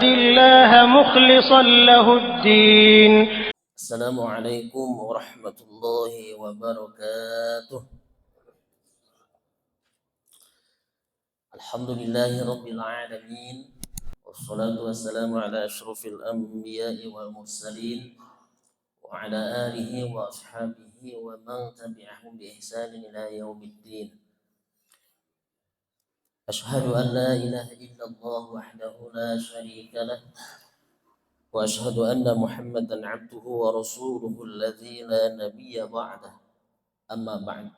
الله مخلصا له الدين. السلام عليكم ورحمة الله وبركاته. الحمد لله رب العالمين، والصلاة والسلام على أشرف الأنبياء والمرسلين وعلى آله وأصحابه ومن تبعهم بإحسان إلى يوم الدين. أشهد أن لا إله إلا الله وحده لا شريك له، وأشهد أن محمدا عبده ورسوله الذي لا نبي بعده. أما بعد،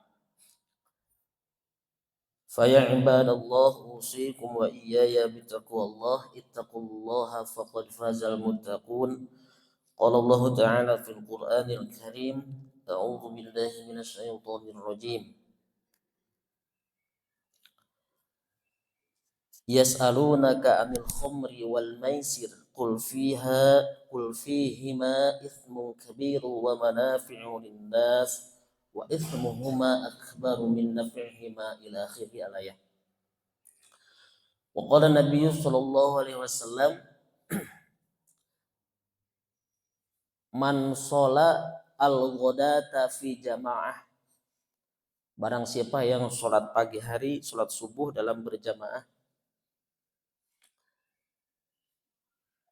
فيا عباد الله أوصيكم وإياي بتقوى الله. اتقوا الله فقد فاز المتقون. قال الله تعالى في القرآن الكريم: أعوذ بالله من الشيطان الرجيم. يسألونك عن الخمر والميسر قل فيهما إثم كبير ومنافع للناس وإثمهما أكبر من نفعهما إلى آخر الآية. وقال النبي صلى الله عليه وسلم: Man shola al-ghodata fi jamaah. Barang siapa yang sholat pagi hari, sholat subuh dalam berjamaah,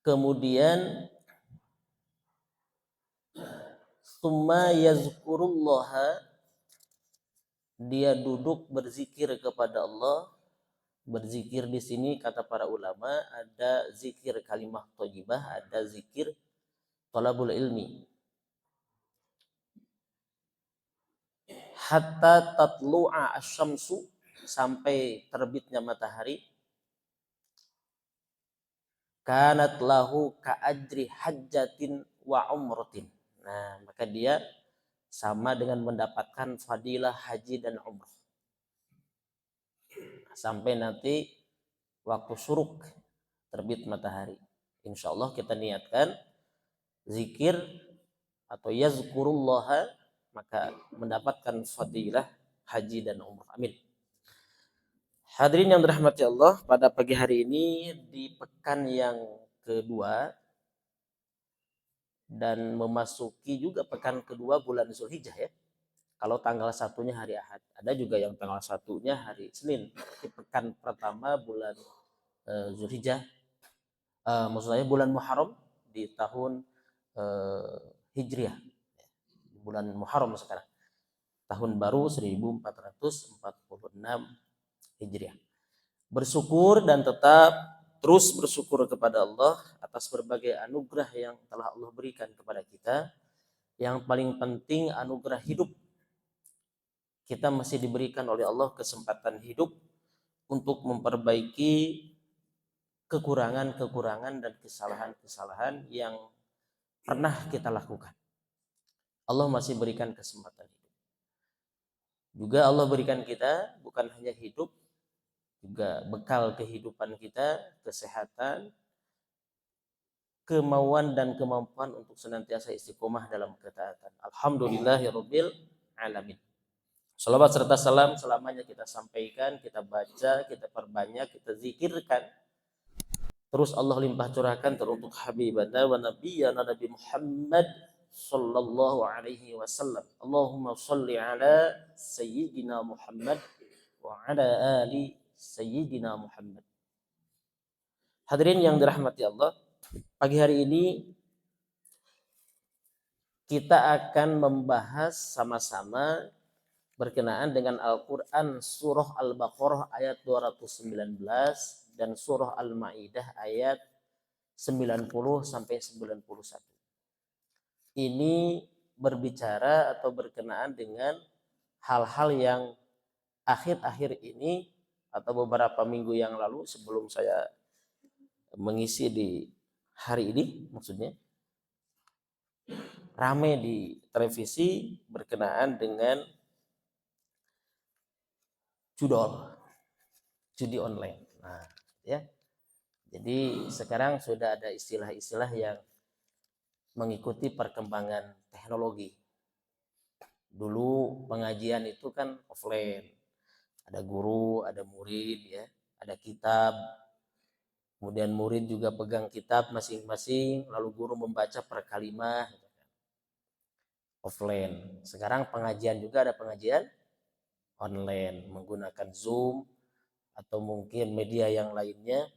kemudian summa yazkurullaha, dia duduk berzikir kepada Allah. Berzikir di sini kata para ulama ada zikir kalimah thayyibah, ada zikir thalabul ilmi. Hatta tatlu'a asyamsu, sampai terbitnya matahari. Kanat lahu ka'ajri hajjatin wa umratin. Nah, maka dia sama dengan mendapatkan fadilah haji dan umrah. Sampai nanti waktu syuruk, terbit matahari. Insya Allah kita niatkan zikir atau yazkurullaha, maka mendapatkan fadilah haji dan umrah. Amin. Hadirin yang dirahmati Allah, pada pagi hari ini di pekan yang kedua dan memasuki juga pekan kedua bulan Zulhijjah ya. Kalau tanggal satunya hari Ahad, ada juga yang tanggal satunya hari Senin. Di pekan pertama bulan Zulhijjah, maksud saya bulan Muharram di tahun Hijriah, bulan Muharram sekarang, tahun baru 1446 Hijriah. Bersyukur dan tetap terus bersyukur kepada Allah atas berbagai anugerah yang telah Allah berikan kepada kita. Yang paling penting anugerah hidup. Kita masih diberikan oleh Allah kesempatan hidup untuk memperbaiki kekurangan-kekurangan dan kesalahan-kesalahan yang pernah kita lakukan. Allah masih berikan kesempatan hidup. Juga Allah berikan kita bukan hanya hidup, juga bekal kehidupan kita, kesehatan, kemauan dan kemampuan untuk senantiasa istiqomah dalam ketaatan. Alhamdulillahirabbil alamin. Salawat serta salam selamanya kita sampaikan, kita baca, kita perbanyak, kita zikirkan. Terus Allah limpah curahkan teruntuk habibana wa nabiyyana Nabi Muhammad sallallahu alaihi wasallam. Allahumma shalli ala sayyidina Muhammad wa ala ali sayyidina Muhammad. Hadirin yang dirahmati Allah, pagi hari ini kita akan membahas sama-sama berkenaan dengan Al-Quran surah Al-Baqarah ayat 219 dan surah Al-Ma'idah ayat 90 sampai 91. Ini berbicara atau berkenaan dengan hal-hal yang akhir-akhir ini atau beberapa minggu yang lalu sebelum saya mengisi di hari ini, maksudnya rame di televisi berkenaan dengan judi online. Nah, ya. Jadi sekarang sudah ada istilah-istilah yang mengikuti perkembangan teknologi. Dulu pengajian itu kan offline. Ada guru, ada murid ya, ada kitab. Kemudian murid juga pegang kitab masing-masing, lalu guru membaca per kalimah offline. Sekarang pengajian juga ada pengajian online menggunakan Zoom atau mungkin media yang lainnya.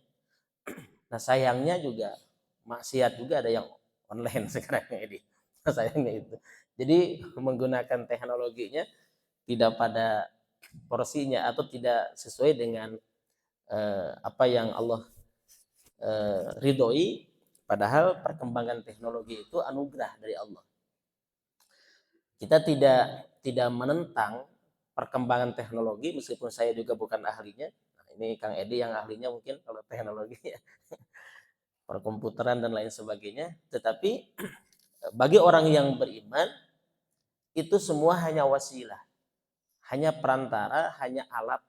Nah, sayangnya juga maksiat juga ada yang online sekarang ini. Nah, sayangnya itu. Jadi menggunakan teknologinya tidak pada porsinya atau tidak sesuai dengan apa yang Allah ridhoi, padahal perkembangan teknologi itu anugerah dari Allah. Kita tidak menentang perkembangan teknologi meskipun saya juga bukan ahlinya. Nah, ini Kang Edi yang ahlinya mungkin kalau teknologi ya, perkomputeran dan lain sebagainya. Tetapi bagi orang yang beriman itu semua hanya wasilah, hanya perantara, hanya alat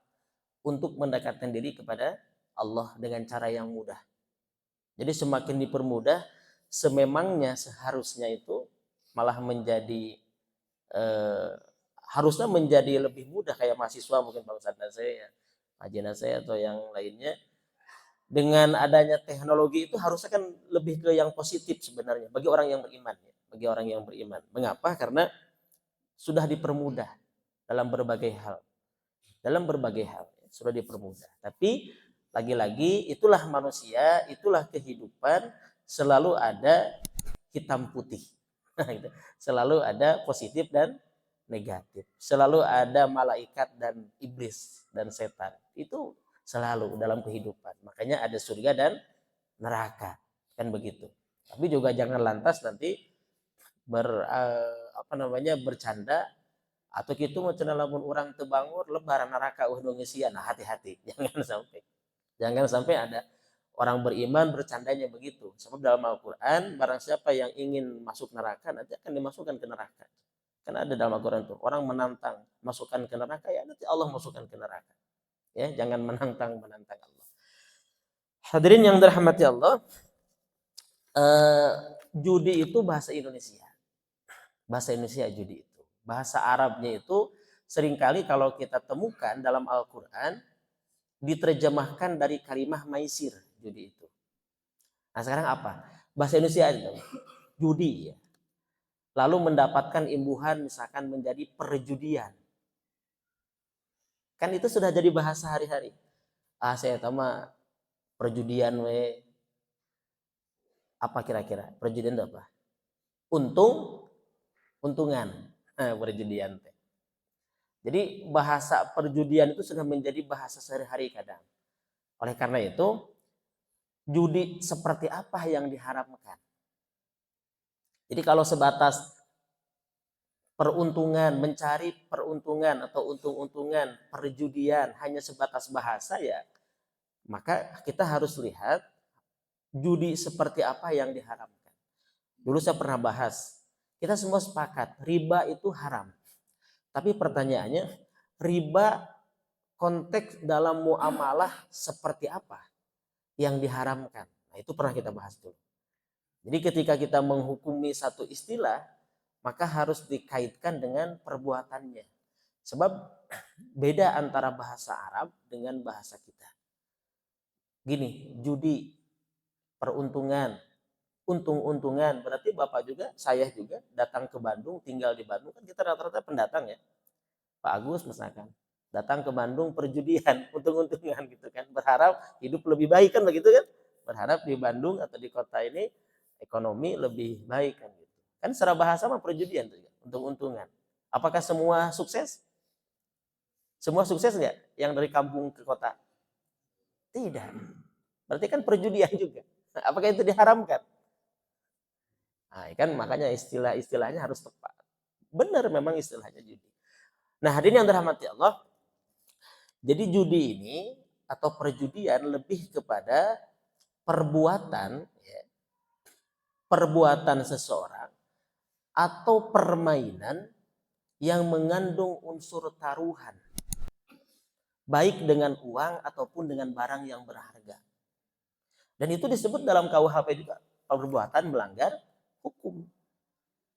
untuk mendekatkan diri kepada Allah dengan cara yang mudah. Jadi semakin dipermudah, sememangnya seharusnya itu malah menjadi harusnya menjadi lebih mudah kayak mahasiswa mungkin Pak Ustadz saya, Pak Jena saya atau yang lainnya. Dengan adanya teknologi itu harusnya kan lebih ke yang positif sebenarnya bagi orang yang beriman ya. Bagi orang yang beriman. Mengapa? Karena sudah dipermudah dalam berbagai hal. Dalam berbagai hal ya, sudah dipermudah. Tapi lagi-lagi itulah manusia, itulah kehidupan, selalu ada hitam putih. Selalu ada positif dan negatif. Selalu ada malaikat dan iblis dan setan. Itu selalu dalam kehidupan. Makanya ada surga dan neraka. Kan begitu. Tapi juga jangan lantas nanti bercanda atau gitu mau lamun orang tebangur lebaran neraka ngisian. Nah, hati-hati. Jangan sampai ada orang beriman bercandanya begitu. Sebab dalam Al-Quran barang siapa yang ingin masuk neraka nanti akan dimasukkan ke neraka. Karena ada dalam Al-Quran tuh orang menantang masukkan ke neraka ya nanti Allah masukkan ke neraka. Ya, jangan menantang Allah. Hadirin yang dirahmati Allah, judi itu bahasa Indonesia. Bahasa Indonesia judi itu. Bahasa Arabnya itu seringkali kalau kita temukan dalam Al-Quran diterjemahkan dari kalimah maisir, judi itu. Nah, sekarang apa? Bahasa Indonesia itu judi ya. Lalu mendapatkan imbuhan misalkan menjadi perjudian. Kan itu sudah jadi bahasa hari-hari. Ah, saya tahu mah perjudian we. Apa kira-kira? Perjudian itu apa? Untungan. Perjudian teh. Jadi bahasa perjudian itu sudah menjadi bahasa sehari-hari kadang. Oleh karena itu, judi seperti apa yang diharamkan? Jadi kalau sebatas peruntungan, mencari peruntungan atau untung-untungan, perjudian hanya sebatas bahasa ya, maka kita harus lihat judi seperti apa yang diharamkan. Dulu saya pernah bahas, kita semua sepakat riba itu haram. Tapi pertanyaannya, riba konteks dalam muamalah seperti apa yang diharamkan? Nah, itu pernah kita bahas dulu. Jadi ketika kita menghukumi satu istilah, maka harus dikaitkan dengan perbuatannya. Sebab beda antara bahasa Arab dengan bahasa kita. Gini, judi, peruntungan, untung-untungan. Berarti Bapak juga, saya juga datang ke Bandung, tinggal di Bandung. Kan kita rata-rata pendatang ya. Pak Agus misalkan datang ke Bandung perjudian, untung-untungan gitu kan, berharap hidup lebih baik kan begitu kan, berharap di Bandung atau di kota ini ekonomi lebih baik kan gitu. Kan secara bahasa mah perjudian tuh, untung-untungan. Apakah semua sukses? Semua sukses nggak yang dari kampung ke kota? Tidak. Berarti kan perjudian juga. Apakah itu diharamkan? Nah, kan makanya istilah-istilahnya harus tepat. Benar memang istilahnya judi. Nah, hadirin yang dirahmati Allah, jadi judi ini atau perjudian lebih kepada perbuatan ya, perbuatan seseorang atau permainan yang mengandung unsur taruhan, baik dengan uang ataupun dengan barang yang berharga. Dan itu disebut dalam KUHP juga perbuatan melanggar hukum.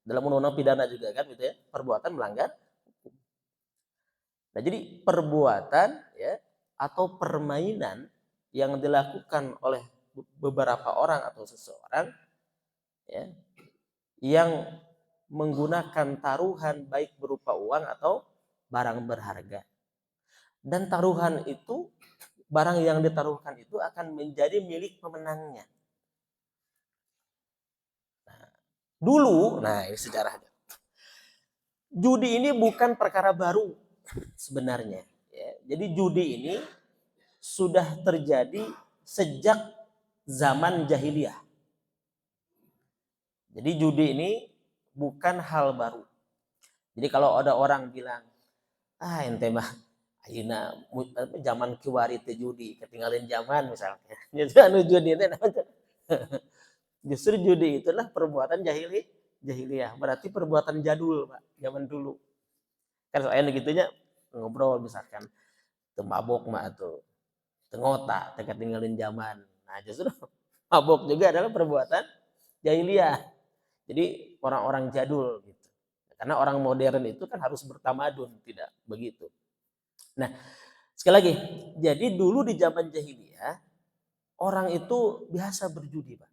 Dalam undang-undang pidana juga kan gitu ya, perbuatan melanggar hukum. Nah, jadi perbuatan ya atau permainan yang dilakukan oleh beberapa orang atau seseorang ya, yang menggunakan taruhan baik berupa uang atau barang berharga. Dan taruhan itu, barang yang ditaruhkan itu akan menjadi milik pemenangnya. Dulu, nah ini sejarahnya. Judi ini bukan perkara baru sebenarnya. Ya. Jadi judi ini sudah terjadi sejak zaman jahiliyah. Jadi judi ini bukan hal baru. Jadi kalau ada orang bilang, ente mah ayeuna zaman kiwari teh judi, ketinggalan zaman misalnya. Jadi anu judi itu justru judi itulah perbuatan jahiliyah. Berarti perbuatan jadul, Pak, zaman dulu. Kan soalnya gitunya ngobrol misalkan teu mabok mah atuh. Teu ngota, teu ketinggalan zaman. Nah, justru mabok juga adalah perbuatan jahiliyah. Jadi orang-orang jadul gitu. Karena orang modern itu kan harus bertamadun, tidak begitu. Nah, sekali lagi, jadi dulu di zaman jahiliyah orang itu biasa berjudi, Pak.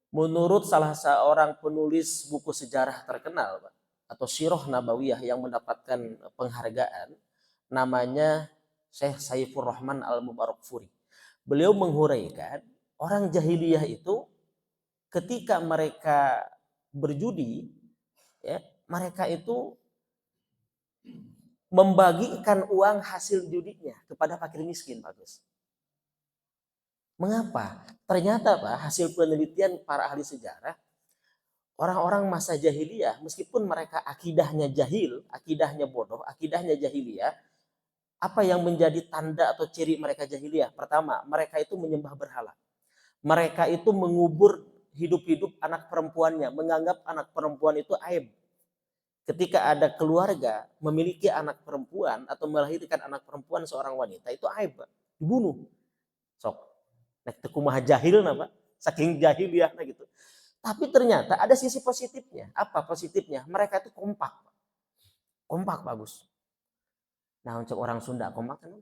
Menurut salah seorang penulis buku sejarah terkenal, Pak, atau Sirah Nabawiyah yang mendapatkan penghargaan, namanya Syekh Saifur Rahman Al-Mubarakfuri. Beliau menghuraikan orang jahiliyah itu ketika mereka berjudi, ya, mereka itu membagikan uang hasil judinya kepada fakir miskin, Pak Gus. Mengapa? Ternyata, Pak, hasil penelitian para ahli sejarah, orang-orang masa jahiliyah, meskipun mereka akidahnya jahil, akidahnya bodoh, akidahnya jahiliyah, apa yang menjadi tanda atau ciri mereka jahiliyah? Pertama, mereka itu menyembah berhala. Mereka itu mengubur hidup-hidup anak perempuannya, menganggap anak perempuan itu aib. Ketika ada keluarga memiliki anak perempuan atau melahirkan anak perempuan seorang wanita, itu aib, Pak. Dibunuh. Sok. Nek teu kumaha jahilna, Pak. Saking jahiliyahna gitu. Tapi ternyata ada sisi positifnya. Apa positifnya? Mereka itu kompak, Pak. Kompak, bagus. Nah, untuk orang Sunda kompak kan?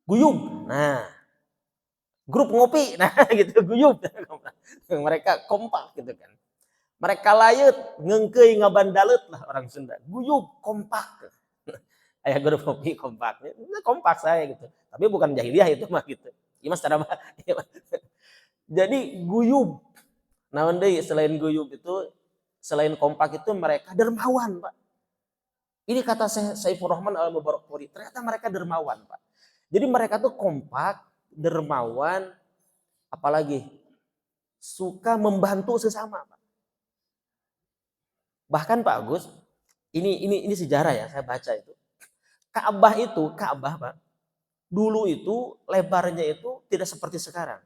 Guyub. Nah, grup ngopi. Nah, gitu, guyub. Mereka kompak gitu kan. Mereka layut, ngengkei ngabandalet lah orang Sunda. Guyub, kompak. Ayah grup ngopi kompak. Kompak saya gitu. Tapi bukan jahiliyah itu mah gitu. Imas cara mah. Jadi guyub. Nah, selain guyub itu, selain kompak itu mereka dermawan, Pak. Ini kata Saifur Rahman Al-Mubarakfuri. Ternyata mereka dermawan, Pak. Jadi mereka tuh kompak, dermawan, apalagi suka membantu sesama, Pak. Bahkan Pak Agus, ini sejarah ya, saya baca itu. Ka'bah, Pak. Dulu itu lebarnya itu tidak seperti sekarang.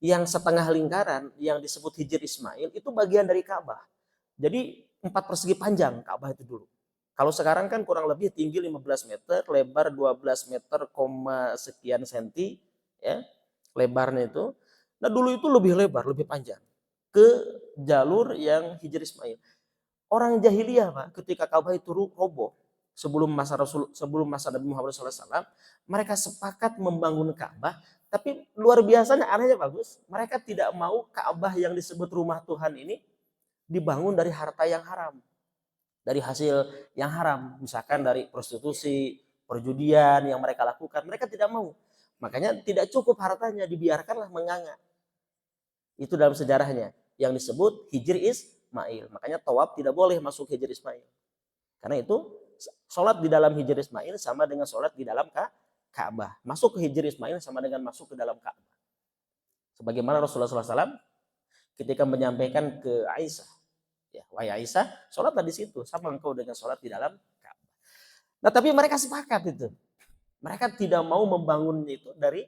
Yang setengah lingkaran yang disebut Hijr Ismail itu bagian dari Ka'bah. Jadi 4 persegi panjang Ka'bah itu dulu. Kalau sekarang kan kurang lebih tinggi 15 meter, lebar 12 meter, sekian senti, ya, lebarnya itu. Nah dulu itu lebih lebar, lebih panjang ke jalur yang Hijr Ismail. Orang jahiliyah, Pak, ketika Ka'bah itu roboh sebelum masa Nabi Muhammad SAW, mereka sepakat membangun Ka'bah. Tapi luar biasanya anehnya bagus, mereka tidak mau Ka'bah yang disebut rumah Tuhan ini dibangun dari harta yang haram, dari hasil yang haram, misalkan dari prostitusi, perjudian yang mereka lakukan, mereka tidak mau. Makanya tidak cukup hartanya, dibiarkanlah menganga. Itu dalam sejarahnya yang disebut Hijr Ismail. Makanya tawaf tidak boleh masuk Hijr Ismail. Karena itu sholat di dalam Hijr Ismail sama dengan sholat di dalam Ka'bah. Masuk ke Hijr Ismail sama dengan masuk ke dalam Ka'bah. Sebagaimana Rasulullah SAW ketika menyampaikan ke Aisyah, ya, wahai Aisyah, sholatlah di situ sama engkau dengan sholat di dalam Ka'bah. Nah, tapi mereka sepakat itu. Mereka tidak mau membangun itu dari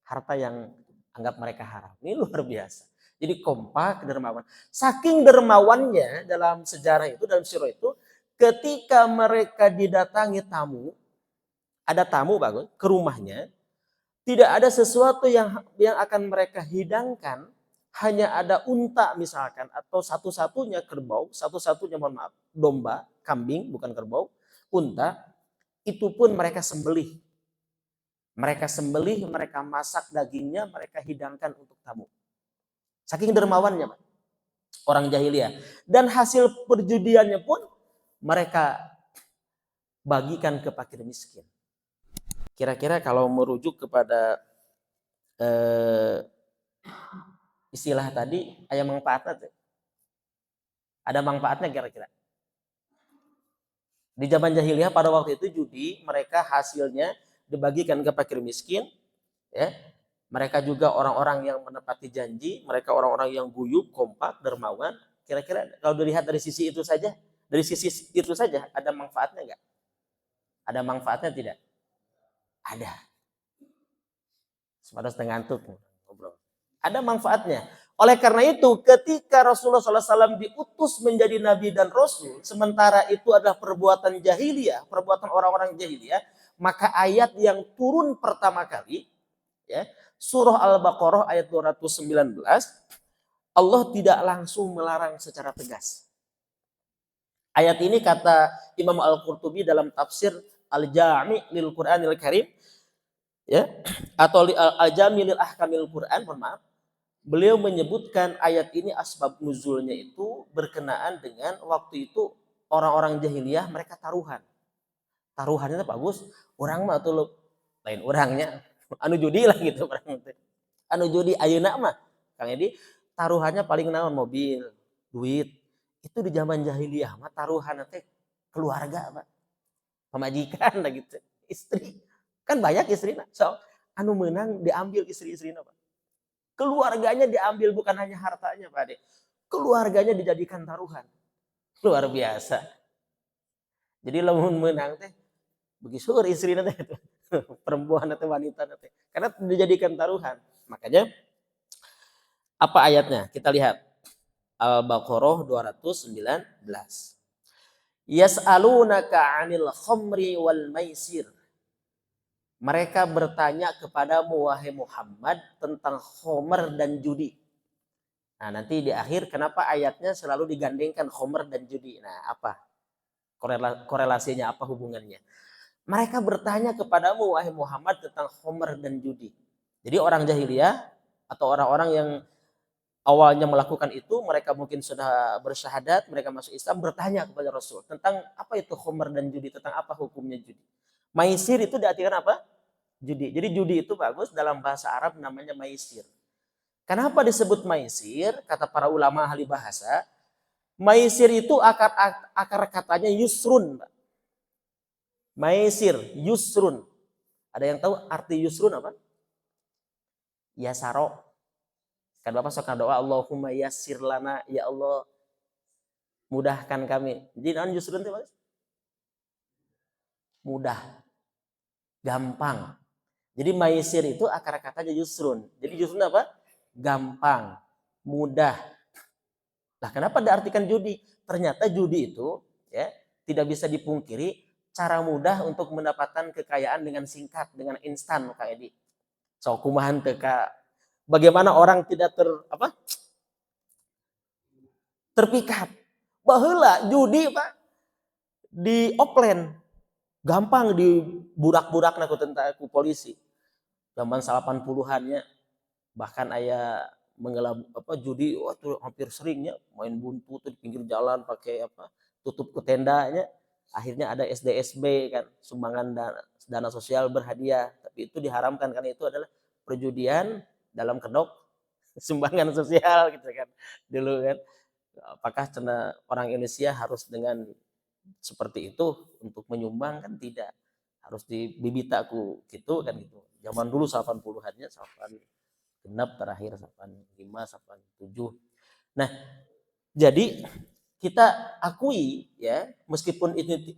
harta yang anggap mereka haram. Ini luar biasa. Jadi kompak, dermawan. Saking dermawannya dalam sejarah itu, dalam sirah itu, ketika mereka didatangi tamu, ada tamu bagus ke rumahnya, tidak ada sesuatu yang akan mereka hidangkan, hanya ada unta misalkan, atau satu-satunya kerbau, satu-satunya mohon maaf, domba, kambing, bukan kerbau, unta, itu pun mereka sembelih. Mereka sembelih, mereka masak dagingnya, mereka hidangkan untuk tamu. Saking dermawannya, Pak, orang jahiliyah. Dan hasil perjudiannya pun mereka bagikan ke fakir miskin. Kira-kira kalau merujuk kepada istilah tadi, ada manfaatnya. Ada manfaatnya kira-kira. Di zaman jahiliyah pada waktu itu judi, mereka hasilnya dibagikan ke fakir miskin, ya. Mereka juga orang-orang yang menepati janji, mereka orang-orang yang guyup, kompak, dermawan. Kira-kira kalau dilihat dari sisi itu saja, ada manfaatnya enggak? Ada manfaatnya tidak? Ada. Sepadas dengan ngantuk ngobrol. Ada manfaatnya. Oleh karena itu, ketika Rasulullah SAW diutus menjadi nabi dan rasul, sementara itu adalah perbuatan jahiliyah, perbuatan orang-orang jahiliyah, maka ayat yang turun pertama kali, ya, surah Al-Baqarah ayat 219, Allah tidak langsung melarang secara tegas. Ayat ini kata Imam Al-Qurtubi dalam tafsir Al-Jami' lil Qur'anil Karim, ya, atau Al-Jami' lil Ahkamil Qur'an, mohon maaf. Beliau menyebutkan ayat ini asbab nuzulnya itu berkenaan dengan waktu itu orang-orang jahiliyah mereka taruhan. Taruhannya bagus, orang mah tuh lain orangnya anu judi lah gitu orang teh. Anu judi ayeuna mah Kang Edi taruhannya paling naon mobil, duit. Itu di zaman jahiliyah mah taruhan teh keluarga, Pak. Pemajikan lah gitu, istri. Kan banyak istrina. So, anu menang diambil istri-istrina, Pak. Keluarganya diambil, bukan hanya hartanya, Pak Ade. Keluarganya dijadikan taruhan. Luar biasa. Jadi lamun menang teh bagi sur istri teh perempuan atau wanita teh. Karena dijadikan taruhan. Makanya apa ayatnya? Kita lihat Al-Baqarah 219. Yas'alunaka 'anil khamri wal maisir. Mereka bertanya kepadamu wahai Muhammad tentang khomer dan judi. Nah, nanti di akhir kenapa ayatnya selalu digandengkan khomer dan judi? Nah, apa korelasinya, apa hubungannya? Mereka bertanya kepadamu wahai Muhammad tentang khomer dan judi. Jadi orang jahiliyah atau orang-orang yang awalnya melakukan itu, mereka mungkin sudah bersyahadat, mereka masuk Islam, bertanya kepada Rasul tentang apa itu khomer dan judi, tentang apa hukumnya judi. Maisir itu diartikan apa? Judi. Jadi judi itu bagus, dalam bahasa Arab namanya maisir. Kenapa disebut maisir? Kata para ulama ahli bahasa, maisir itu akar katanya yusrun. Maisir, yusrun. Ada yang tahu arti yusrun apa? Yasaro. Kan Bapak suka doa, Allahumma yassir lana, ya Allah mudahkan kami. Jadi non yusrun itu apa? Mudah, gampang. Jadi maisir itu akar katanya yusrun. Jadi yusrun apa? Gampang, mudah. Nah, kenapa diartikan judi? Ternyata judi itu, ya, tidak bisa dipungkiri cara mudah untuk mendapatkan kekayaan dengan singkat, dengan instan kayak di. So kumahan teka. Bagaimana orang tidak terpikat. Baheula judi, Pak, di offline gampang di budak-budak ku polisi. Zaman 80-annya bahkan aya mengelab judi tuh hampir seringnya main buntu tuh di pinggir jalan pakai tutup ke tendanya. Akhirnya ada SDSB kan, sumbangan dana sosial berhadiah, tapi itu diharamkan karena itu adalah perjudian dalam kedok sumbangan sosial gitu kan dulu kan. Apakah orang Indonesia harus dengan seperti itu untuk menyumbang? Kan tidak, harus dibibitaku gitu kan gitu. Zaman dulu 80-annya 86 terakhir 85 87. Nah, jadi kita akui ya, meskipun ini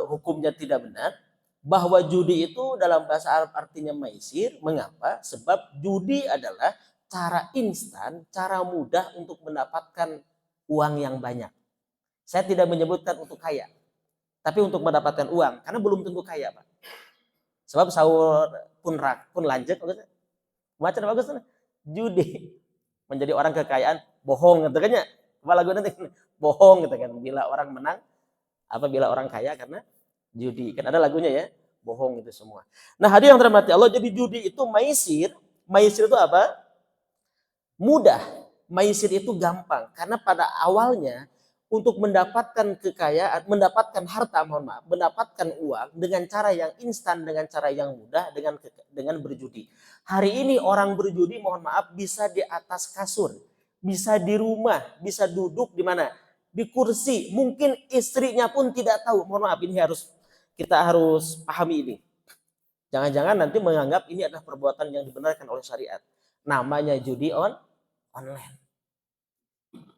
hukumnya tidak benar, bahwa judi itu dalam bahasa Arab artinya maisir. Mengapa? Sebab judi adalah cara instan, cara mudah untuk mendapatkan uang yang banyak. Saya tidak menyebutkan untuk kaya, tapi untuk mendapatkan uang, karena belum tentu kaya, Pak. Sebab sahur pun lanjut, macam bagus judi menjadi orang kekayaan, bohong gitu kan ya. Kepala gue nanti bohong gitu kan, bila orang menang, bila orang kaya karena judi. Kan ada lagunya ya, bohong itu semua. Nah, hadirin yang dirahmati Allah, jadi judi itu maisir. Maisir itu apa? Mudah. Maisir itu gampang karena pada awalnya untuk mendapatkan kekayaan, mendapatkan harta, mohon maaf, mendapatkan uang dengan cara yang instan, dengan cara yang mudah, dengan berjudi. Hari ini orang berjudi, mohon maaf, bisa di atas kasur, bisa di rumah, bisa duduk di mana? Di kursi. Mungkin istrinya pun tidak tahu. Mohon maaf, ini kita harus pahami ini. Jangan-jangan nanti menganggap ini adalah perbuatan yang dibenarkan oleh syariat. Namanya judi online.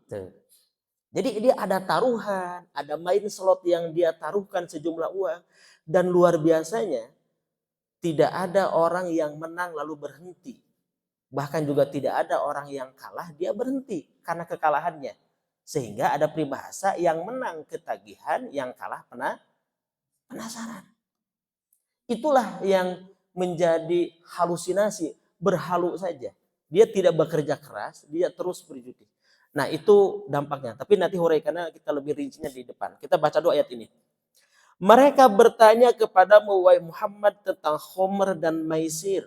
Tuh. Jadi dia ada taruhan, ada main slot yang dia taruhkan sejumlah uang. Dan luar biasanya, tidak ada orang yang menang lalu berhenti. Bahkan juga tidak ada orang yang kalah, dia berhenti karena kekalahannya. Sehingga ada peribahasa, yang menang ketagihan, yang kalah penasaran. Itulah yang menjadi halusinasi, berhalu saja. Dia tidak bekerja keras, dia terus berjudi. Nah, itu dampaknya. Tapi nanti huraikannya kita lebih rincinya di depan. Kita baca dulu ayat ini. Mereka bertanya kepadamu, wahai Muhammad, tentang khomer dan maisir.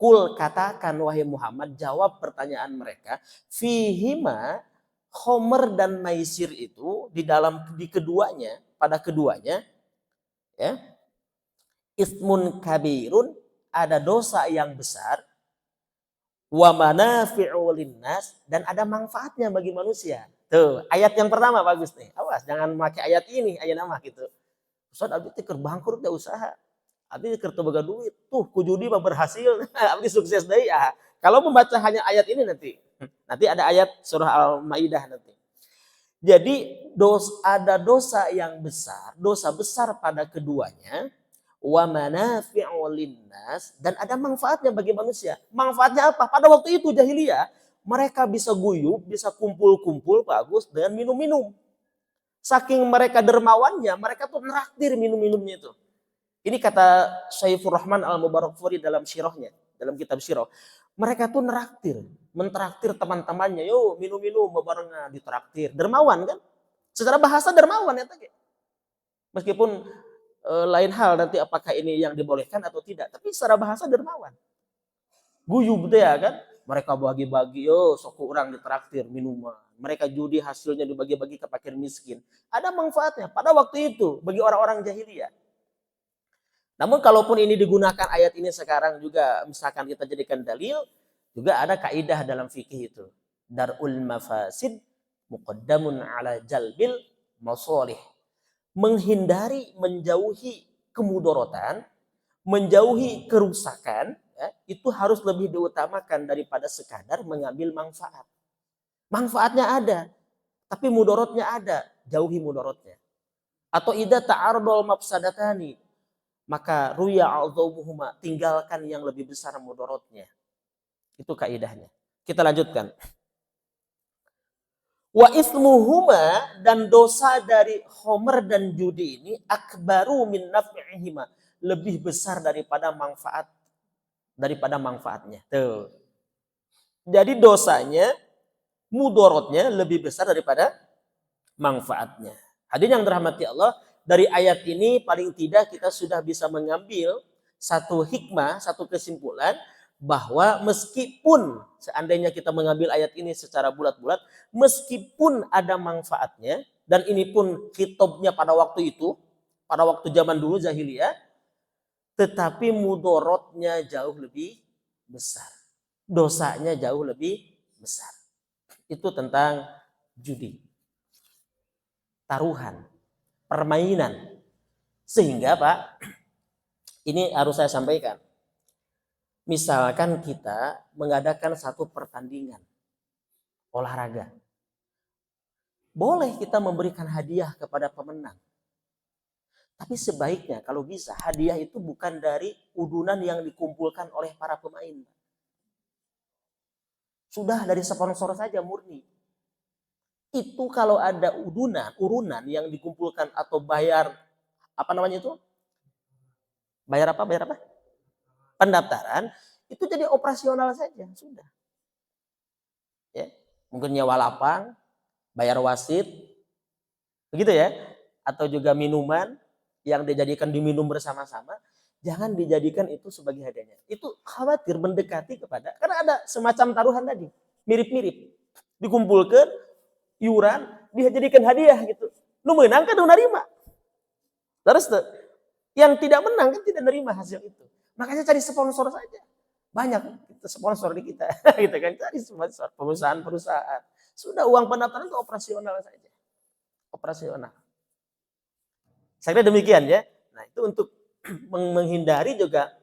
Kul, katakan wahai Muhammad, jawab pertanyaan mereka. Fihima, khomer dan maisir itu di keduanya, pada keduanya, ya, ismun kabirun, ada dosa yang besar, wa manafi'u linnas, dan ada manfaatnya bagi manusia. Tuh, ayat yang pertama bagus nih. Awas jangan pakai ayat ini, ayat nama gitu. Ustaz, abdi teh keur bangkrut teh usaha. Abdi keur teu boga duit. Tuh, ku judi mah berhasil. Abdi sukses deui ya. Kalau membaca hanya ayat ini nanti ada ayat surah Al-Maidah nanti. Jadi ada dosa yang besar, dosa besar pada keduanya, wa manafi'u linnas, dan ada manfaatnya bagi manusia. Manfaatnya apa? Pada waktu itu jahiliyah, mereka bisa guyub, bisa kumpul-kumpul bagus dengan minum-minum. Saking mereka dermawannya, mereka tuh neraktir minum-minumnya itu. Ini kata Syaifur Rahman Al-Mubarakfuri dalam syirahnya, dalam kitab syirah. Mereka tuh neraktir, mentraktir teman-temannya, yo minum-minum barengan ditraktir. Dermawan kan? Secara bahasa dermawan ya tadi. Meskipun lain hal nanti apakah ini yang dibolehkan atau tidak, tapi secara bahasa dermawan. Guyub deh ya kan? Mereka bagi-bagi, yo sok orang ditraktir minuman. Mereka judi hasilnya dibagi-bagi ke fakir miskin. Ada manfaatnya pada waktu itu bagi orang-orang jahiliyah. Namun kalaupun ini digunakan ayat ini sekarang juga, misalkan kita jadikan dalil, juga ada kaidah dalam fikih itu. Darul mafasid muqaddamun ala jalbil masalih. Menghindari, menjauhi kemudorotan, menjauhi kerusakan, ya, itu harus lebih diutamakan daripada sekadar mengambil manfaat. Manfaatnya ada, tapi mudorotnya ada, jauhi mudorotnya. Atau idza ta'arudul mafsadatani, maka ruya a'dhamuhuma, tinggalkan yang lebih besar mudorotnya. Itu kaidahnya. Kita lanjutkan. Wa ismuhuma, dan dosa dari khomer dan judi ini akbaru min naf'ihima, lebih besar daripada manfaatnya. Tuh. Jadi dosanya, mudorotnya lebih besar daripada manfaatnya. Hadirin yang dirahmati Allah, dari ayat ini paling tidak kita sudah bisa mengambil satu hikmah, satu kesimpulan, bahwa meskipun seandainya kita mengambil ayat ini secara bulat-bulat, meskipun ada manfaatnya, dan ini pun khitabnya pada waktu itu, pada waktu zaman dulu jahiliyah, tetapi mudorotnya jauh lebih besar. Dosanya jauh lebih besar. Itu tentang judi. Taruhan, permainan. Sehingga Pak, ini harus saya sampaikan. Misalkan kita mengadakan satu pertandingan olahraga. Boleh kita memberikan hadiah kepada pemenang. Tapi sebaiknya kalau bisa hadiah itu bukan dari udunan yang dikumpulkan oleh para pemain. Sudah dari sponsor saja murni. Itu kalau ada urunan yang dikumpulkan atau bayar, apa namanya itu? Bayar apa? Pendaftaran, itu jadi operasional saja, sudah. Ya, mungkin nyewa lapang, bayar wasit, begitu ya, atau juga minuman yang dijadikan diminum bersama-sama. Jangan dijadikan itu sebagai hadiahnya. Itu khawatir mendekati kepada, karena ada semacam taruhan tadi, mirip-mirip. Dikumpulkan, iuran, dia jadikan hadiah gitu. Lu menang kan lu nerima. Terus tuh, yang tidak menang kan tidak nerima hasil itu. Makanya cari sponsor saja. Banyak sponsor di kita, gitu kan, cari sponsor, perusahaan-perusahaan. Sudah uang pendaftaran itu operasional saja. Operasional. Saya kira demikian ya. Nah, itu untuk menghindari juga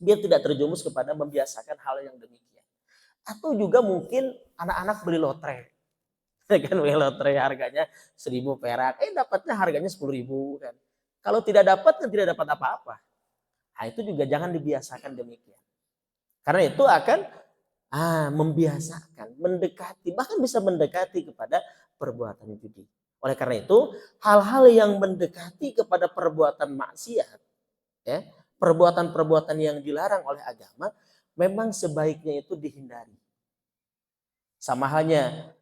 biar tidak terjumus kepada membiasakan hal yang demikian. Atau juga mungkin anak-anak beli lotre. Kan beli lotre harganya 1.000 perak, dapatnya harganya 10.000 kan. Kalau tidak dapat kan tidak dapat apa-apa. Nah, itu juga jangan dibiasakan demikian. Karena itu akan membiasakan, mendekati, bahkan bisa mendekati kepada perbuatan judi. Oleh karena itu, hal-hal yang mendekati kepada perbuatan maksiat, ya, perbuatan-perbuatan yang dilarang oleh agama, memang sebaiknya itu dihindari. Sama halnya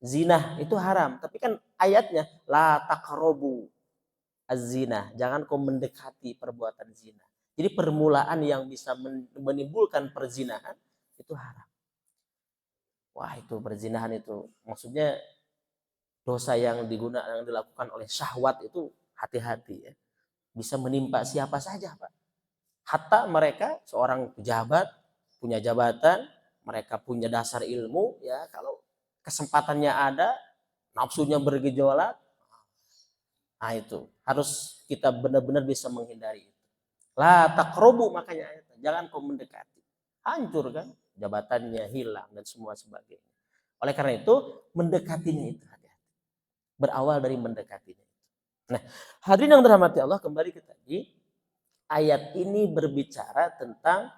zina itu haram, tapi kan ayatnya la taqrabu az-zina, jangan kau mendekati perbuatan zina. Jadi permulaan yang bisa menimbulkan perzinahan itu haram. Wah, itu perzinahan itu maksudnya dosa yang dilakukan oleh syahwat itu, hati-hati ya. Bisa menimpa siapa saja, Pak. Hatta mereka seorang pejabat, punya jabatan, mereka punya dasar ilmu ya, kalau kesempatannya ada, nafsunya bergejolak, nah itu harus kita benar-benar bisa menghindari itu. La taqrabu, makanya ayatnya, jangan kau mendekati. Hancur kan, jabatannya hilang dan semua sebagainya. Oleh karena itu, mendekatinya itu hati-hati. Berawal dari mendekatinya. Nah, hadirin yang dirahmati Allah, kembali ke tadi, ayat ini berbicara tentang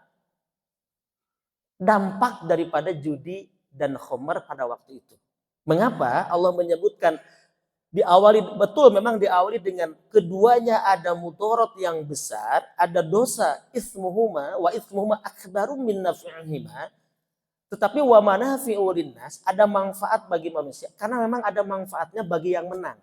dampak daripada judi dan khamar pada waktu itu. Mengapa Allah menyebutkan memang diawali dengan keduanya ada mudorot yang besar, ada dosa ismuhuma wa ismuhuma akbaru min naf'ihima, tetapi wa manafi'u linnas, ada manfaat bagi manusia karena memang ada manfaatnya bagi yang menang.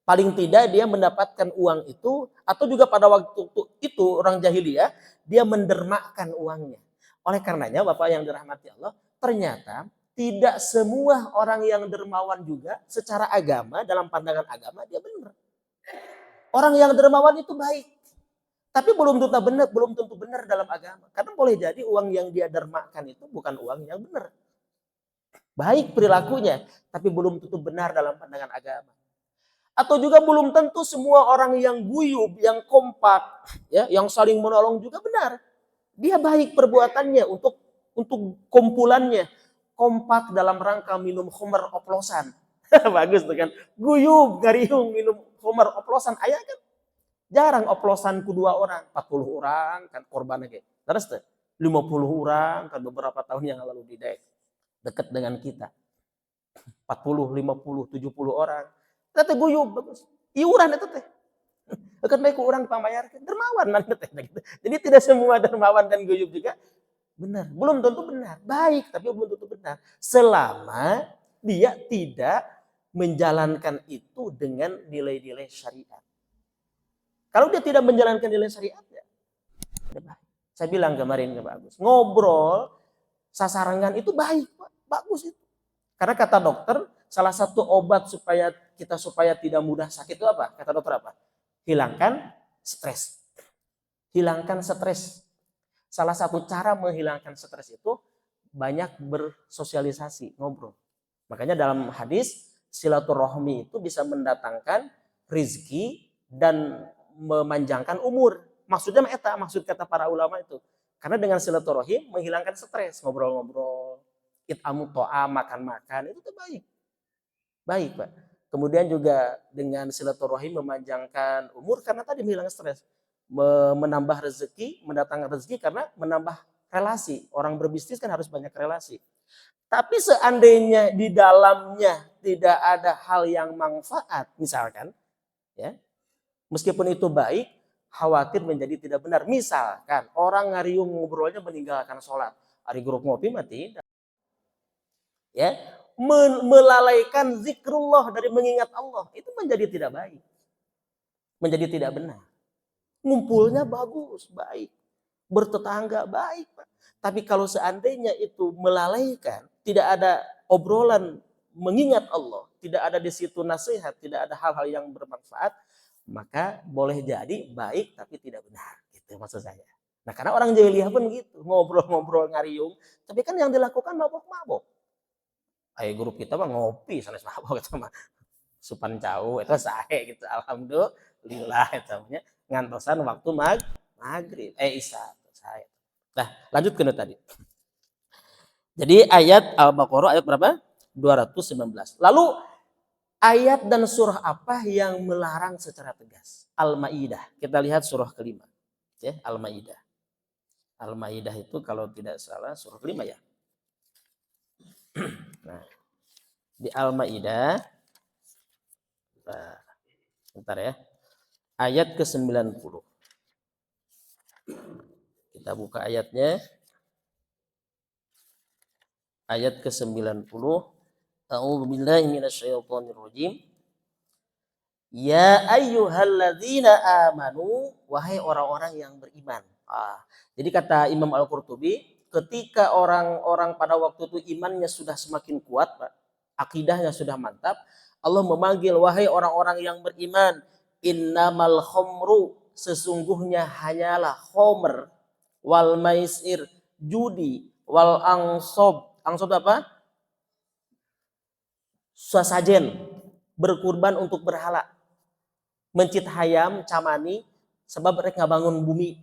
Paling tidak dia mendapatkan uang itu, atau juga pada waktu itu orang jahiliyah dia mendermakan uangnya. Oleh karenanya Bapak yang dirahmati Allah, ternyata tidak semua orang yang dermawan juga secara agama, dalam pandangan agama dia benar. Orang yang dermawan itu baik, tapi belum tentu benar dalam agama. Karena boleh jadi uang yang dia dermakan itu bukan uang yang benar. Baik perilakunya, tapi belum tentu benar dalam pandangan agama. Atau juga belum tentu semua orang yang guyub, yang kompak, ya, yang saling menolong juga benar. Dia baik perbuatannya untuk kumpulannya, kompak dalam rangka minum khamar oplosan. Bagus tuh kan. Guyub, gariung minum khamar oplosan. Ayah kan jarang oplosan kedua orang, 40 orang kan korbannya kayak. Terus tuh 50 orang kan beberapa tahun yang lalu di dekat dengan kita. 40, 50, 70 orang. Tete guyub bagus. Iuran itu teh. Kan baik orang pamayarkan dermawan nanti teh. Jadi tidak semua dermawan dan guyub juga benar. Belum tentu benar. Baik, tapi belum tentu benar. Selama dia tidak menjalankan itu dengan nilai-nilai syariat. Kalau dia tidak menjalankan nilai syariat, ya baik. Saya bilang kemarin ke Pak Agus, ngobrol sasarangan itu baik, Pak. Bagus itu. Karena kata dokter, salah satu obat supaya tidak mudah sakit itu apa? Kata dokter apa? Hilangkan stres. Hilangkan stres. Salah satu cara menghilangkan stres itu banyak bersosialisasi, ngobrol. Makanya dalam hadis silaturahmi itu bisa mendatangkan rizki dan memanjangkan umur. Maksudnya maksud kata para ulama itu. Karena dengan silaturahim menghilangkan stres, ngobrol-ngobrol, it'amu to'a, makan-makan, itu tuh baik. Baik, Pak. Kemudian juga dengan silaturahim memanjangkan umur karena tadi menghilangkan stres. Menambah rezeki, mendatangkan rezeki karena menambah relasi. Orang berbisnis kan harus banyak relasi. Tapi seandainya di dalamnya tidak ada hal yang manfaat, misalkan, ya, meskipun itu baik, khawatir menjadi tidak benar. Misalkan orang ngariung ngobrolnya meninggalkan sholat, hari grup ngopi mati, ya, melalaikan zikrullah dari mengingat Allah, itu menjadi tidak baik. Menjadi tidak benar. Ngumpulnya bagus, baik. Bertetangga baik, Pak. Tapi kalau seandainya itu melalaikan, tidak ada obrolan mengingat Allah, tidak ada di situ nasihat, tidak ada hal-hal yang bermanfaat, maka boleh jadi baik tapi tidak benar. Gitu maksud saya. Nah, karena orang jahiliyah pun gitu, ngobrol-ngobrol ngariung, tapi kan yang dilakukan mabok-mabok. Ayo grup kita mah ngopi sanes mabok eta mah. Supan jauh itu sae gitu. Alhamdulillah eta nya ngantosan waktu maghrib isya sae. Nah, lanjut ke tadi. Jadi ayat Al-Baqarah ayat berapa? 219. Lalu ayat dan surah apa yang melarang secara tegas? Al-Maidah. Kita lihat surah kelima. Ya, Al-Maidah. Al-Maidah itu kalau tidak salah surah kelima ya. Nah, di Al-Maidah bentar ya. Ayat ke-90. Kita buka ayatnya. Ayat ke-90. A'udzu billahi minasyaitonir rajim. Ya ayyuhalladzina amanu, wahai orang-orang yang beriman. Jadi kata Imam Al-Qurtubi, ketika orang-orang pada waktu itu imannya sudah semakin kuat, Pak, akidahnya sudah mantap, Allah memanggil wahai orang-orang yang beriman, innamal khamru, sesungguhnya hanyalah khomer, wal maisir, judi, wal angsob. Angsob apa? Sasajen, berkurban untuk berhala. Mencit hayam, camani, sebab mereka bangun bumi.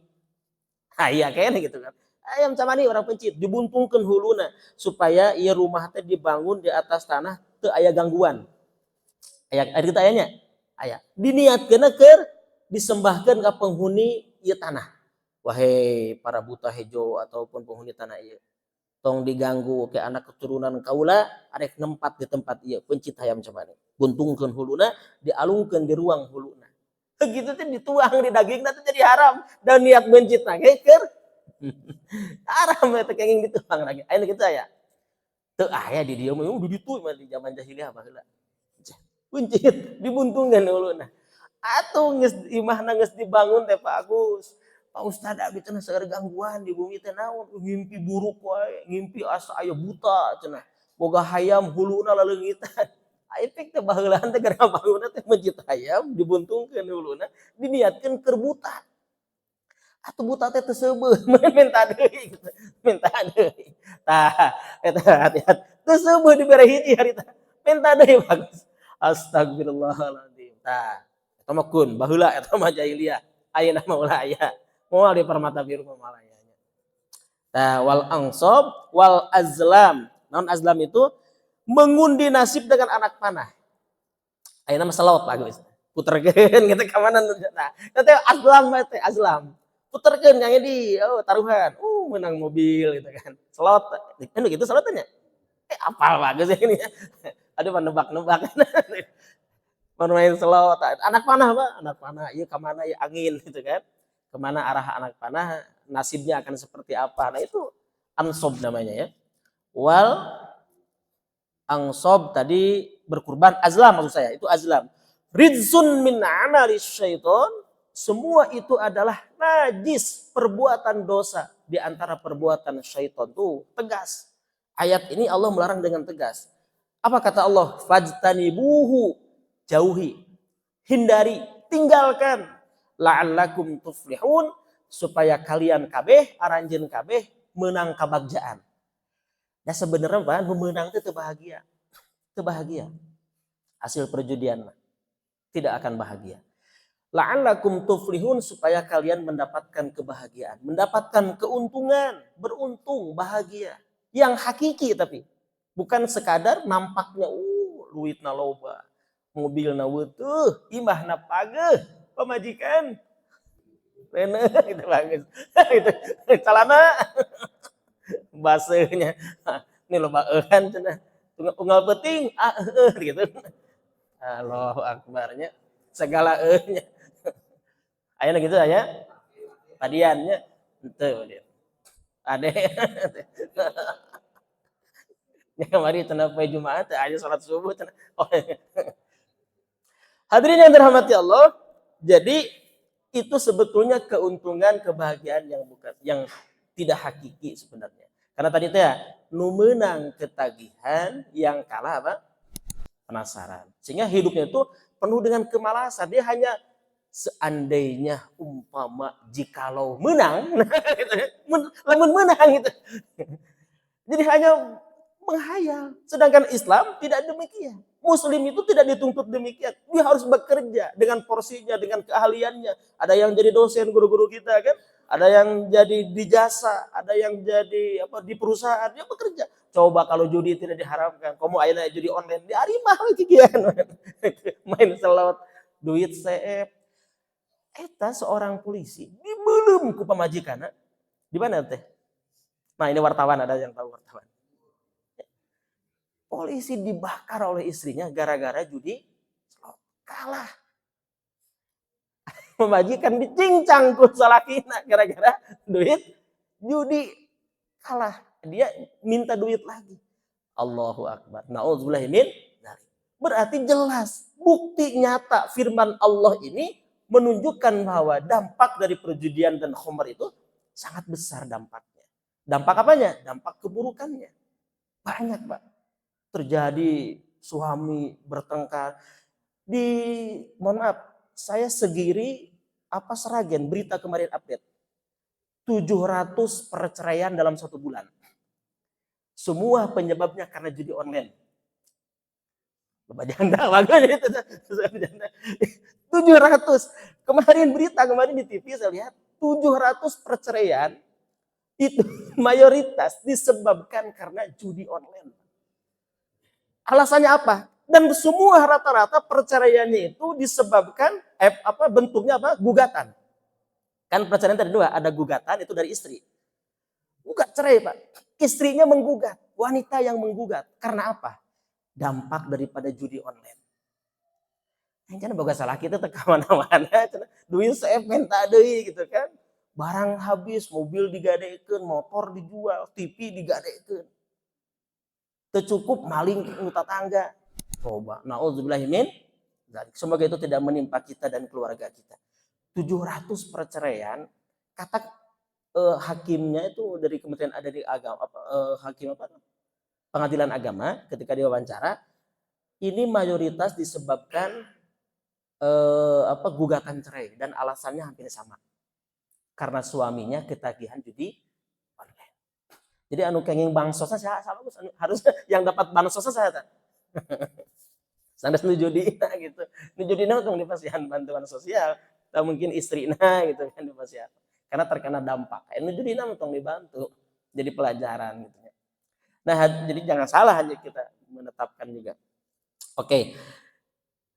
Iya kayaknya gitu kan. Ayam camani orang pencit, dibuntungkan huluna supaya ia rumah teh dibangun di atas tanah teu aya gangguan. Aya kita ayanya. Aya. Diniatkeun keur disembahkeun ka penghuni ieu tanah. Wahai para buta hejo ataupun penghuni tanah ieu. Tong diganggu ke anak keturunan kaula arek nempat di tempat ieu pencit hayam camani. Buntungkeun huluna, dialungkeun di ruang huluna. Begitu tuh dituang di daging nanti jadi haram dan niat bencit lagi keur haram eta kenging dituang lagi aya gitu aya teu aya di dieu mah di ditu mah di zaman jahiliyah baheula bencit dibuntungkeun uluna atuh geus imahna geus dibangun teh Pak Agus Pak Ustad abi cenah seueur gangguan di bumi teh naon ngimpi buruk wae ngimpi asa aya buta cenah boga hayam huluna laleungitan Aipik teh baheulahan teh gara bangunna teh mencit hayam dibuntungkeun huluna diniatkeun keur buta. Atuh buta teh teu seubeuh minta deui gitu. Minta deui. Tah eta hati-hati teu seubeuh dibere hiji harita. Minta deui bagus. Astagfirullahaladzim. Tah eta mah kun baheula eta mah jahiliyah. Ayeuna mah ulah aya. Moal di permata biru mah malah aya. Tah wal angsob wal azlam. Naon azlam itu? Mengundi nasib dengan anak panah. Ayeuna mah selot bagus. Puterkeun gitu ka mana nah. Teh azlam teh azlam. Puterkeun nya di taruhan. Menang mobil gitu kan. Selot. Anu gitu selotnya. Apal bagus ini. Aduh menebak-nebak. Main selot. Anak panah, Pak. Anak panah. Ieu ka mana ya angin gitu kan. Kemana arah anak panah nasibnya akan seperti apa. Nah itu ansob namanya ya. Wal angsob tadi berkurban azlam maksud saya itu azlam rizun min amali syaiton semua itu adalah najis perbuatan dosa di antara perbuatan syaiton tuh tegas ayat ini Allah melarang dengan tegas apa kata Allah fajtanibuhu jauhi hindari tinggalkan la'allakum tuflihun supaya kalian kabeh aranjeun kabeh menang kabagjaan. Nah sebenarnya Pak, pemenang itu bahagia. Itu bahagia. Hasil perjudian tidak akan bahagia. La'allakum tuflihun supaya kalian mendapatkan kebahagiaan, mendapatkan keuntungan, beruntung, bahagia. Yang hakiki tapi bukan sekadar nampaknya duitna loba, mobilna weutuh, imahna pageuh, pamajikan. Rene itu bagus. Itu calana baseuhnya ini loba euhan cenah unggal penting gitu Allahu akbarnya segala euhnya aya gitu aya padiannya henteu dia ade Ya kemarin cenah poe Jumat aja salat subuh cenah. Oh. Hadirin yang dirahmati Allah, jadi itu sebetulnya keuntungan kebahagiaan yang bukan yang tidak hakiki sebenarnya. Karena tadi teh nu meunang ketagihan, yang kalah apa? Penasaran. Sehingga hidupnya itu penuh dengan kemalasan. Dia hanya seandainya umpama jikalau menang, lamun menang gitu. Jadi hanya menghayal. Sedangkan Islam tidak demikian. Muslim itu tidak dituntut demikian. Dia harus bekerja dengan porsinya, dengan keahliannya. Ada yang jadi dosen guru-guru kita kan, ada yang jadi di jasa, ada yang jadi apa di perusahaan, dia bekerja. Coba kalau judi tidak diharamkan, kamu akhirnya judi online, di hari mahal kikian. Main slot, duit CF. Eta seorang polisi dibelum ku pamajikan. Di mana teh? Nah, ini wartawan, ada yang tahu wartawan. Polisi dibakar oleh istrinya gara-gara judi slot. Kalah. Pemajikan dicincang ku salakina gara-gara duit judi. Kalah. Dia minta duit lagi. Allahu Akbar. Na'udzubillah min dzalik. Berarti jelas bukti nyata firman Allah ini menunjukkan bahwa dampak dari perjudian dan khamr itu sangat besar dampaknya. Dampak apanya? Dampak keburukannya. Banyak, Pak. Terjadi suami bertengkar. Mohon maaf, saya Segiri apa Seragen berita kemarin update. 700 perceraian dalam 1 bulan. Semua penyebabnya karena judi online. Bapak janda, makanya itu 700. Kemarin berita, kemarin di TV saya lihat 700 perceraian itu mayoritas disebabkan karena judi online. Alasannya apa? Dan semua rata-rata perceraiannya itu disebabkan bentuknya apa? Gugatan. Kan perceraian tadi 2, ada gugatan itu dari istri. Gugat cerai, Pak. Istrinya menggugat, wanita yang menggugat. Karena apa? Dampak daripada judi online. Jangan boga salah kita teh mana-mana, duit CF minta deui gitu kan. Barang habis, mobil digadekeun, motor dijual, TV digadekeun. Teu cukup maling ke tetangga. Coba, naudzubillahi min dzalik. Semoga itu tidak menimpa kita dan keluarga kita. 700 perceraian, kata hakimnya itu dari Kementerian ada di agama hakim pengadilan agama ketika diwawancara, ini mayoritas disebabkan gugatan cerai dan alasannya hampir sama. Karena suaminya ketagihan judi online. Jadi anu kenging bansosnya saya harus yang dapat bansosnya saya tak. Sangat judi gitu. Nu judina tong dipasihan bantuan sosial, atau mungkin istrina gitu kan dipasihan. Karena terkena dampak. Nu judina tong dibantu. Jadi pelajaran gitu. Nah, jadi jangan salah hanya kita menetapkan juga. Oke.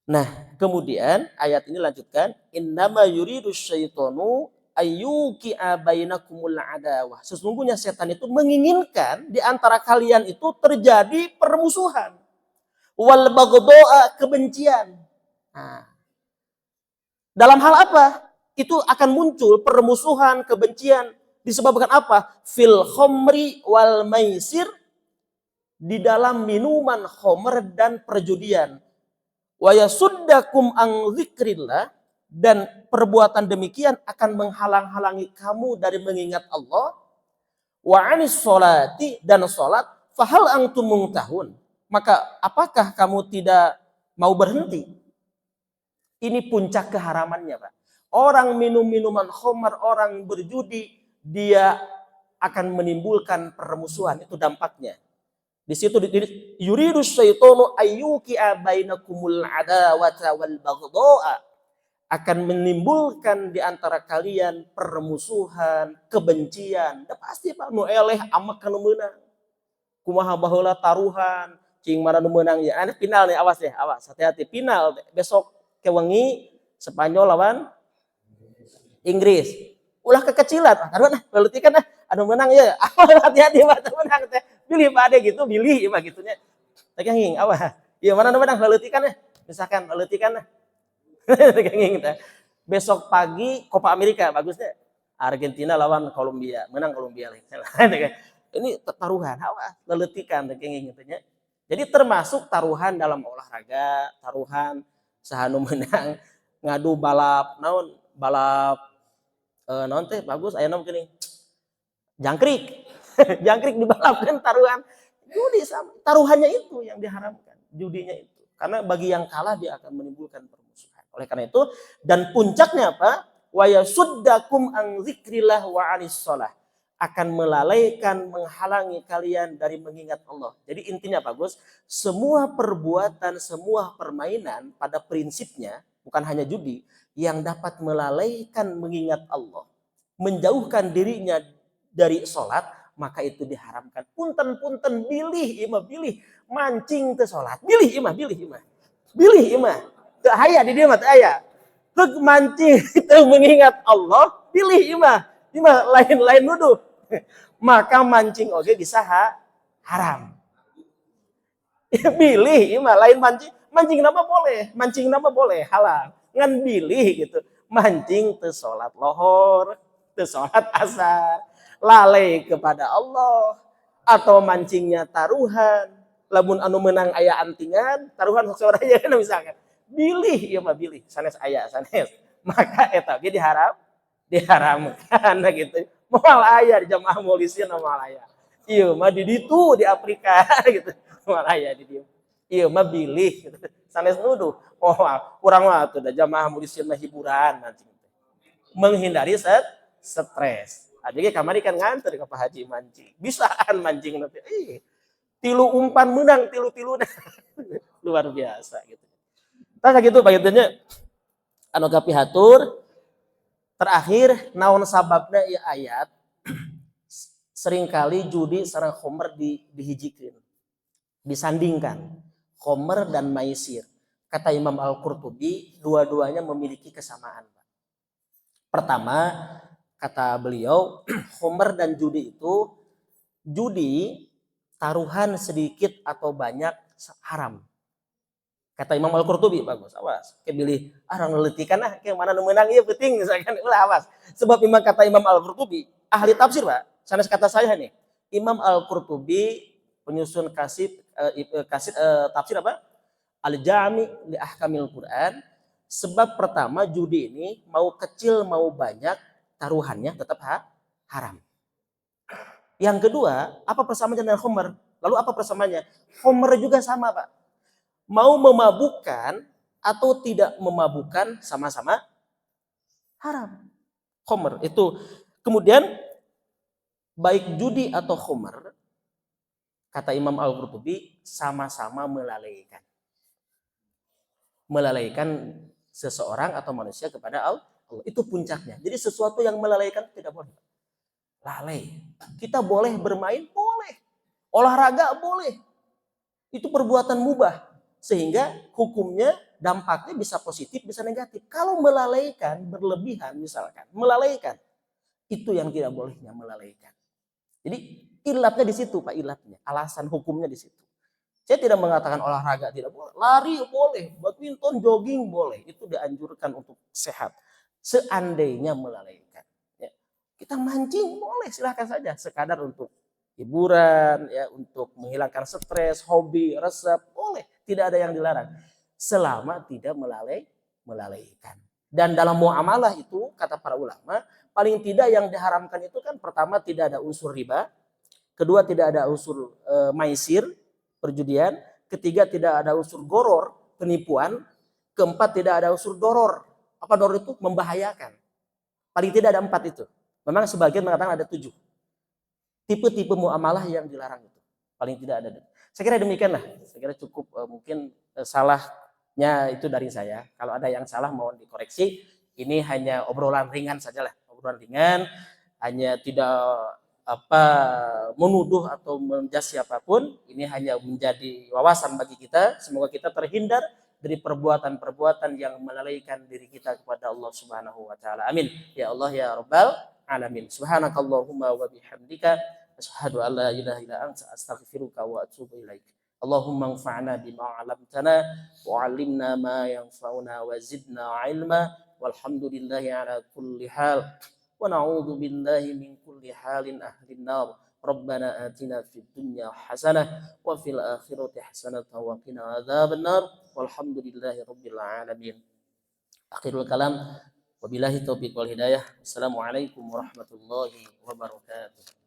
Nah, kemudian ayat ini lanjutkan, innama yuridus syaitanu ayyuqi'a bainakumul adawah. Sesungguhnya setan itu menginginkan di antara kalian itu terjadi permusuhan. Wal baghdha'a, kebencian. Nah, dalam hal apa? Itu akan muncul permusuhan, kebencian disebabkan apa? Fil khamri wal maisir, di dalam minuman khamr dan perjudian. Wa yasuddakum an dzikrillah, dan perbuatan demikian akan menghalang-halangi kamu dari mengingat Allah. Wa anis sholati, dan salat, fahal antum muntahun, maka apakah kamu tidak mau berhenti? Ini puncak keharamannya, Pak. Orang minum minuman khamr, orang berjudi, dia akan menimbulkan permusuhan, itu dampaknya. Di situ yuridus syaitanu ayyuqi'a bainakumul adawata wal baghdha'a, akan menimbulkan di antara kalian permusuhan, kebencian. Da pasti Pak nu eleh amak kana meunang. Kumaha baheula taruhan, cing mana nu meunang ya. Ane final nih, awas ya, awas, hati-hati final besok kewengi Spanyol lawan Inggris. Ulah kekecilan, taruhan leutik kan anu meunang ya. Hati-hati Pak, menang teh. Pilih Pak Ade gitu, pilih Pak gitunya. Teh nging awas. Ieu mana nu meunang leutikan ya. Misalkan leutikan nah. Teh nging teh. Besok pagi Copa America bagusnya. Argentina lawan Kolombia, menang Kolombia. ini taruhan, awas leletikan kenging gitu nya. Jadi termasuk taruhan dalam olahraga, taruhan sahanu menang, ngadu balap, naon balap naon teh bagus aya naon geuning. Jangkrik. Jangkrik dibalapkan taruhan. Judi sama. Taruhannya itu yang diharamkan, judinya itu. Karena bagi yang kalah dia akan menimbulkan permusuhan. Oleh karena itu dan puncaknya apa? Wa yasuddakum an dzikrillah wa anis shalah. Akan melalaikan, menghalangi kalian dari mengingat Allah. Jadi intinya bagus, semua perbuatan, semua permainan pada prinsipnya bukan hanya judi yang dapat melalaikan mengingat Allah, menjauhkan dirinya dari sholat, maka itu diharamkan. Punten-punten bilih imah bilih mancing ke sholat, bilih imah teu aya di dieu mah teu aya. Heug mancing teu mengingat Allah, bilih imah lain-lain nuduh. Maka mancing oge bisa haram. Bilih imah lain mancing nama boleh halal. Ngan bilih gitu. Mancing teu sholat lohor, teu sholat asar, lalai kepada Allah, atau mancingnya taruhan, lamun anu menang aya antingan, taruhan sok aja kan misalkan. Bilih ieu mah bilih, sanes aya sanes. Maka eta ge diharamkan gitu. Moal aya di jamaah maulidin moal aya. Ieu mah di ditu di Afrika gitu. Moal aya di dieu. Ieu mah bilih gitu. Sanes nuduh. Oh, urang mah atuh da jamaah maulidin mah hiburan mancing. Menghindari stres. Jadi kamari kan nganter ke Pak Haji mancing. Bisaan mancing nanti. Tilu umpan menang tilu-tilu. Luar biasa gitu. Tah gitu bagitnya anu kapihatur terakhir naon sababna ieu ayat seringkali judi sareng khomer dihijikeun. Disandingkan khomer dan maisir. Kata Imam Al-Qurtubi, dua-duanya memiliki kesamaan. Pertama, kata beliau, khomer dan judi itu, judi taruhan sedikit atau banyak haram. Kata Imam Al-Qurtubi, bagus, awas. Kayak pilih, orang ngeletikan kayak mana menang, iya penting, misalkan, ulah awas. Sebab memang kata Imam Al-Qurtubi, ahli tafsir Pak, sanes kata saya nih, Imam Al-Qurtubi penyusun kasid tafsir apa? Al-Jami' li Ahkamil Quran. Sebab pertama judi ini mau kecil mau banyak taruhannya tetap haram. Yang kedua, apa persamaannya dengan khomer? Lalu apa persamaannya? Khomer juga sama Pak. Mau memabukkan atau tidak memabukkan sama-sama haram. Khomer itu. Kemudian baik judi atau khomer, kata Imam Al-Qurtubi, sama-sama melalaikan. Melalaikan seseorang atau manusia kepada Allah. Itu puncaknya. Jadi sesuatu yang melalaikan tidak boleh. Lalai. Kita boleh bermain? Boleh. Olahraga? Boleh. Itu perbuatan mubah. Sehingga hukumnya, dampaknya bisa positif, bisa negatif. Kalau melalaikan, berlebihan misalkan. Melalaikan. Itu yang tidak bolehnya melalaikan. Jadi ilatnya di situ Pak, ilatnya. Alasan hukumnya di situ. Saya tidak mengatakan olahraga tidak boleh. Lari boleh, badminton, jogging boleh. Itu dianjurkan untuk sehat. Seandainya melalaikan. Ya. Kita mancing boleh, silahkan saja. Sekadar untuk hiburan, ya, untuk menghilangkan stres, hobi, resep, boleh. Tidak ada yang dilarang. Selama tidak melalaikan. Dan dalam muamalah itu, kata para ulama, paling tidak yang diharamkan itu kan pertama tidak ada unsur riba. Kedua tidak ada unsur maisir, perjudian, ketiga tidak ada unsur goror, penipuan, keempat tidak ada unsur doror. Apa doror itu? Membahayakan. Paling tidak ada 4 itu. Memang sebagian mengatakan ada 7. Tipe-tipe muamalah yang dilarang itu. Paling tidak ada. Saya kira demikian lah. Saya kira cukup mungkin salahnya itu dari saya. Kalau ada yang salah mohon dikoreksi. Ini hanya obrolan ringan sajalah. Obrolan ringan, hanya tidak menuduh atau menjas siapapun. Ini hanya menjadi wawasan bagi kita. Semoga kita terhindar dari perbuatan-perbuatan yang melalaikan diri kita kepada Allah Subhanahu wa taala. Amin. Ya Allah ya Rabbal alamin. Subhanakallahumma wa bihamdika asyhadu an la ilaha illa anta astaghfiruka wa atubu ilaik. Allahumma anfa'na bima 'allamtana wa 'allimna ma yanfa'una wa zidna 'ilma walhamdulillahi ala kulli hal. wa na'udzu billahi min kulli halin ahlin nar. Rabbana atina fid dunya hasanah wa fil akhirati hasanah wa qina adzabannar. Walhamdulillahi rabbil alamin. Akhirul kalam, wabillahi taufiq wal hidayah. Assalamualaikum warahmatullahi wabarakatuh.